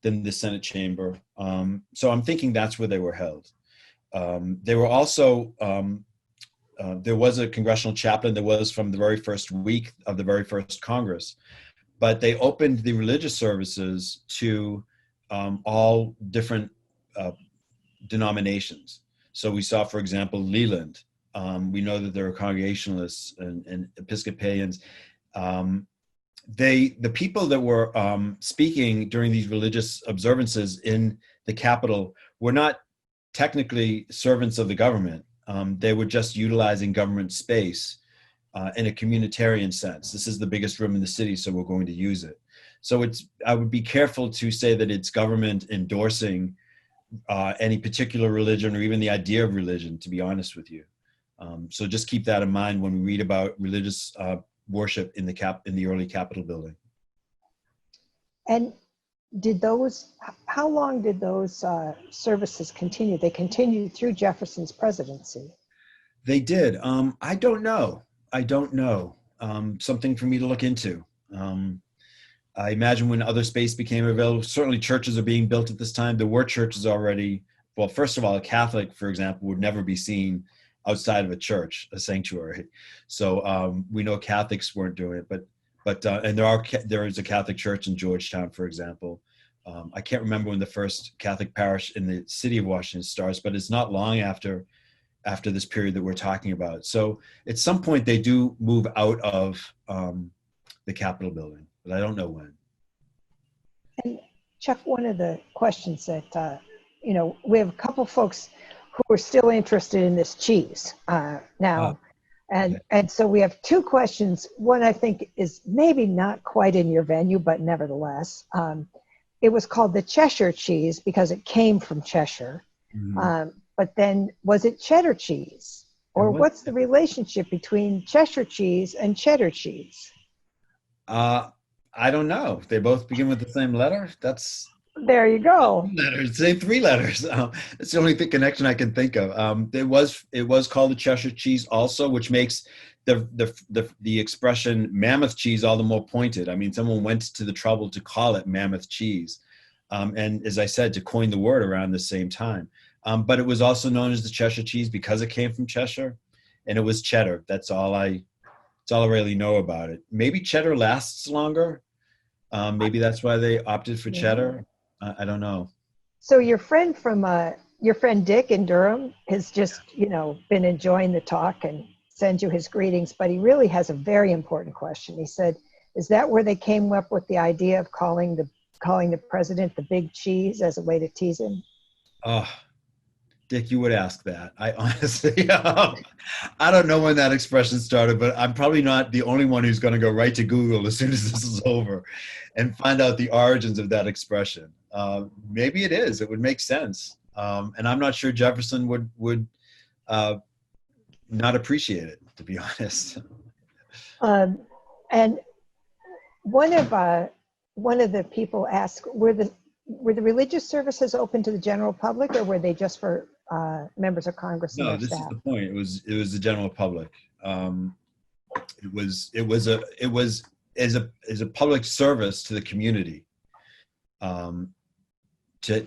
[SPEAKER 3] than the Senate chamber. So I'm thinking that's where they were held. They were also, there was a congressional chaplain that was from the very first week of the very first Congress, but they opened the religious services to all different denominations. So we saw, for example, Leland. We know that there are Congregationalists and Episcopalians. The people that were speaking during these religious observances in the Capitol were not technically servants of the government. They were just utilizing government space in a communitarian sense. This is the biggest room in the city, so we're going to use it. So I would be careful to say that it's government endorsing any particular religion or even the idea of religion, to be honest with you. So just keep that in mind when we read about religious worship in the early Capitol building.
[SPEAKER 2] And how long did those services continue? They continued through Jefferson's presidency.
[SPEAKER 3] They did. I don't know. Something for me to look into. I imagine when other space became available, certainly churches are being built at this time. There were churches already. Well, first of all, a Catholic, for example, would never be seen outside of a church, a sanctuary. So we know Catholics weren't doing it, but and there is a Catholic church in Georgetown, for example. I can't remember when the first Catholic parish in the city of Washington starts, but it's not long after this period that we're talking about. So at some point they do move out of the Capitol building, but I don't know when.
[SPEAKER 2] And Chuck, one of the questions that, we have a couple folks who are still interested in this cheese now. And so we have two questions. One I think is maybe not quite in your venue, but nevertheless, it was called the Cheshire cheese because it came from Cheshire. Mm-hmm. But then was it cheddar cheese? Or what's the relationship between Cheshire cheese and cheddar cheese?
[SPEAKER 3] I don't know. They both begin with the same letter.
[SPEAKER 2] There you go.
[SPEAKER 3] Letters, say 3 letters. It's the only connection I can think of. It was called the Cheshire cheese also, which makes the expression Mammoth cheese all the more pointed. I mean, someone went to the trouble to call it Mammoth cheese, and as I said, to coin the word around the same time. But it was also known as the Cheshire cheese because it came from Cheshire, and it was cheddar. That's all I really know about it. Maybe cheddar lasts longer. Maybe that's why they opted for cheddar. I don't know.
[SPEAKER 2] So your friend Dick in Durham has just, been enjoying the talk and sends you his greetings, but he really has a very important question. He said, is that where they came up with the idea of calling the president the big cheese as a way to tease him?
[SPEAKER 3] Oh, Dick, you would ask that. I honestly, I don't know when that expression started, but I'm probably not the only one who's going to go right to Google as soon as this is over and find out the origins of that expression. Maybe it is. It would make sense. And I'm not sure Jefferson would not appreciate it, to be honest.
[SPEAKER 2] And one of the people asked, were the religious services open to the general public, or were they just for members of Congress and
[SPEAKER 3] No,
[SPEAKER 2] their
[SPEAKER 3] this is
[SPEAKER 2] staff?
[SPEAKER 3] the point. It was the general public. It was as a public service to the community, to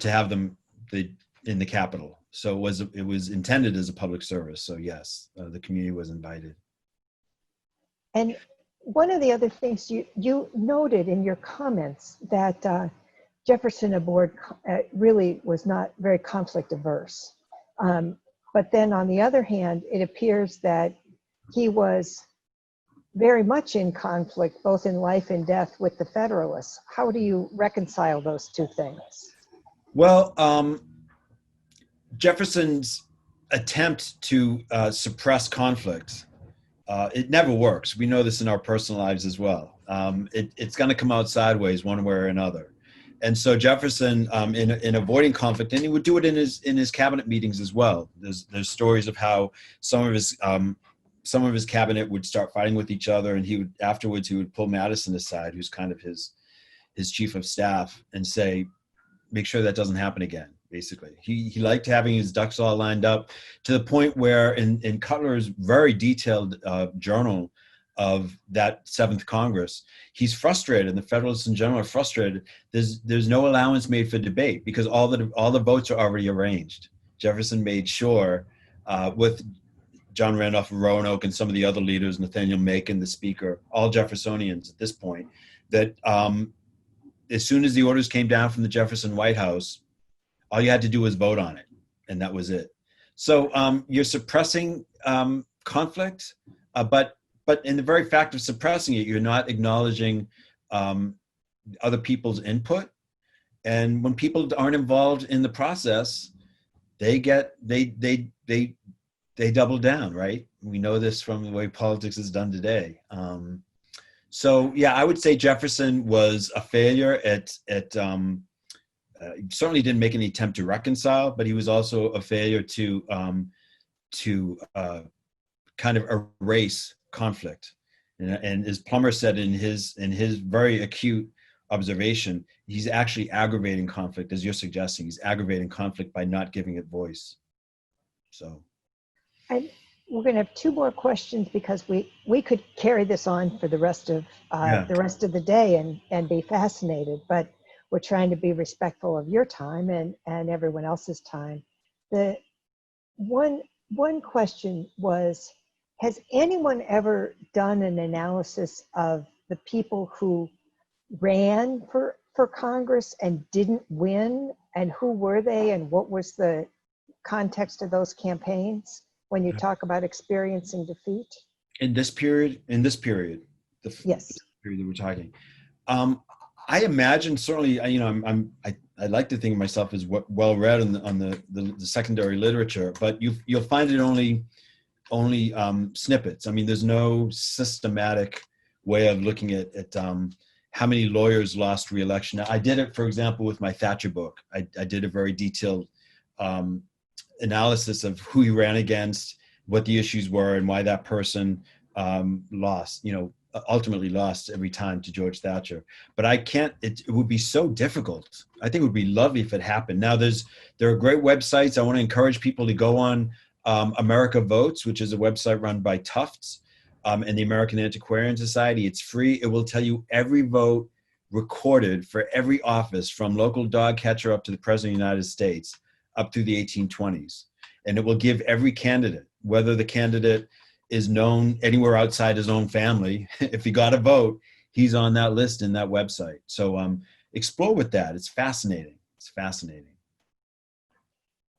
[SPEAKER 3] have them in the Capitol. So it was intended as a public service. So yes, the community was invited.
[SPEAKER 2] And one of the other things you noted in your comments that Jefferson aboard really was not very conflict averse. But then on the other hand, it appears that he was very much in conflict, both in life and death, with the Federalists. How do you reconcile those two things?
[SPEAKER 3] Well, Jefferson's attempt to suppress conflict, it never works. We know this in our personal lives as well. It's going to come out sideways one way or another. And so Jefferson, in avoiding conflict, and he would do it in his cabinet meetings as well. There's stories of how some of his cabinet would start fighting with each other, and afterwards he would pull Madison aside, who's kind of his chief of staff, and say, make sure that doesn't happen again. Basically, he liked having his ducks all lined up, to the point where in Cutler's very detailed journal of that 7th Congress, he's frustrated, and the Federalists in general are frustrated. There's no allowance made for debate because all the votes are already arranged. Jefferson made sure, with John Randolph Roanoke and some of the other leaders, Nathaniel Macon, the speaker, all Jeffersonians at this point, that as soon as the orders came down from the Jefferson White House, all you had to do was vote on it, and that was it. So you're suppressing conflict, but in the very fact of suppressing it, you're not acknowledging other people's input. And when people aren't involved in the process, they double down, right? We know this from the way politics is done today. So yeah, I would say Jefferson was a failure at certainly didn't make any attempt to reconcile, but he was also a failure to kind of erase conflict. And as Plummer said in his very acute observation, he's actually aggravating conflict, as you're suggesting. He's aggravating conflict by not giving it voice. So.
[SPEAKER 2] We're going to have 2 more questions because we could carry this on for the rest of the day and be fascinated, but we're trying to be respectful of your time and everyone else's time. The one question was, has anyone ever done an analysis of the people who ran for Congress and didn't win, and who were they, and what was the context of those campaigns when you talk about experiencing defeat?
[SPEAKER 3] In this period,
[SPEAKER 2] Yes.
[SPEAKER 3] period that we're talking, I imagine certainly, I like to think of myself as well read on the secondary literature, but you'll find it only snippets. I mean, there's no systematic way of looking at how many lawyers lost re-election. I did it, for example, with my Thatcher book. I did a very detailed analysis of who he ran against, what the issues were, and why that person lost, ultimately lost every time to George Thatcher. But I can't, it would be so difficult. I think it would be lovely if it happened. Now there are great websites. I want to encourage people to go on America Votes, which is a website run by Tufts and the American Antiquarian Society. It's free. It will tell you every vote recorded for every office, from local dog catcher up to the President of the United States, up through the 1820s. And it will give every candidate, whether the candidate is known anywhere outside his own family, if he got a vote, he's on that list in that website. So explore with that. It's fascinating. It's fascinating.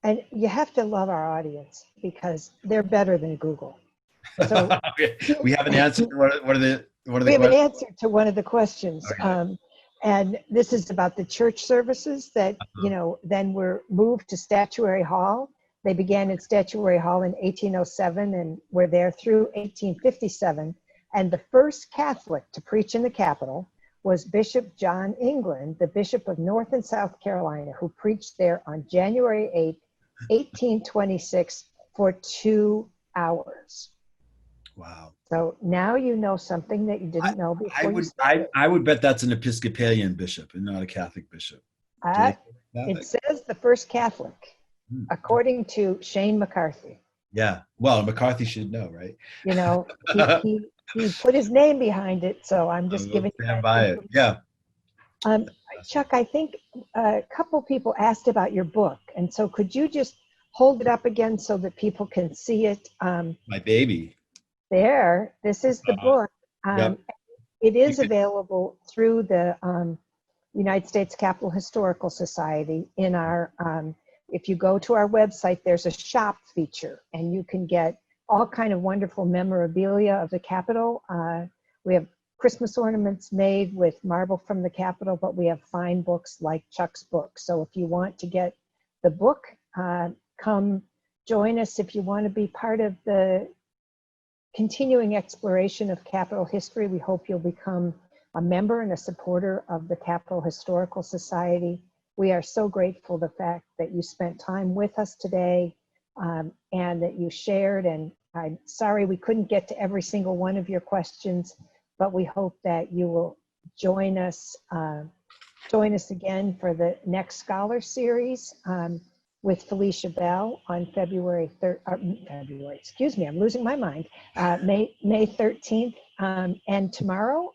[SPEAKER 2] And you have to love our audience because they're better than Google. So
[SPEAKER 3] Okay. We have an answer. What are the
[SPEAKER 2] we have an
[SPEAKER 3] questions?
[SPEAKER 2] answer to one of the questions.
[SPEAKER 3] Okay.
[SPEAKER 2] And this is about the church services that, then were moved to Statuary Hall. They began in Statuary Hall in 1807 and were there through 1857. And the first Catholic to preach in the Capitol was Bishop John England, the Bishop of North and South Carolina, who preached there on January 8, 1826 for 2 hours.
[SPEAKER 3] Wow.
[SPEAKER 2] So now you know something that you didn't know before you started.
[SPEAKER 3] I would bet that's an Episcopalian bishop and not a Catholic bishop.
[SPEAKER 2] It
[SPEAKER 3] Catholic?
[SPEAKER 2] says the first Catholic,
[SPEAKER 3] Hmm.
[SPEAKER 2] according to Shane McCarthy.
[SPEAKER 3] Yeah. Well, McCarthy should know, right?
[SPEAKER 2] He put his name behind it, so I'm just
[SPEAKER 3] We'll
[SPEAKER 2] giving you
[SPEAKER 3] stand
[SPEAKER 2] that
[SPEAKER 3] by it. Yeah.
[SPEAKER 2] Chuck, I think a couple people asked about your book, and so could you just hold it up again so that people can see it?
[SPEAKER 3] My baby.
[SPEAKER 2] There, this is the book.
[SPEAKER 3] Yep.
[SPEAKER 2] It is available through the United States Capitol Historical Society. In our, if you go to our website, there's a shop feature, and you can get all kind of wonderful memorabilia of the Capitol. We have Christmas ornaments made with marble from the Capitol, but we have fine books like Chuck's book. So if you want to get the book, come join us. If you want to be part of the continuing exploration of Capitol history, we hope you'll become a member and a supporter of the Capitol Historical Society. We are so grateful the fact that you spent time with us today and that you shared. And I'm sorry we couldn't get to every single one of your questions, but we hope that you will join us again for the next Scholar Series with Felicia Bell on February, excuse me, I'm losing my mind, May 13th, and tomorrow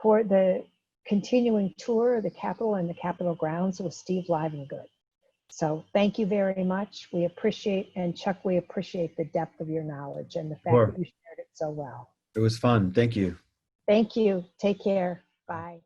[SPEAKER 2] for the continuing tour of the Capitol and the Capitol grounds with Steve Livengood. So thank you very much. We appreciate, and Chuck, we appreciate the depth of your knowledge and the fact that you shared it so well.
[SPEAKER 3] It was fun. Thank you.
[SPEAKER 2] Thank you. Take care. Bye.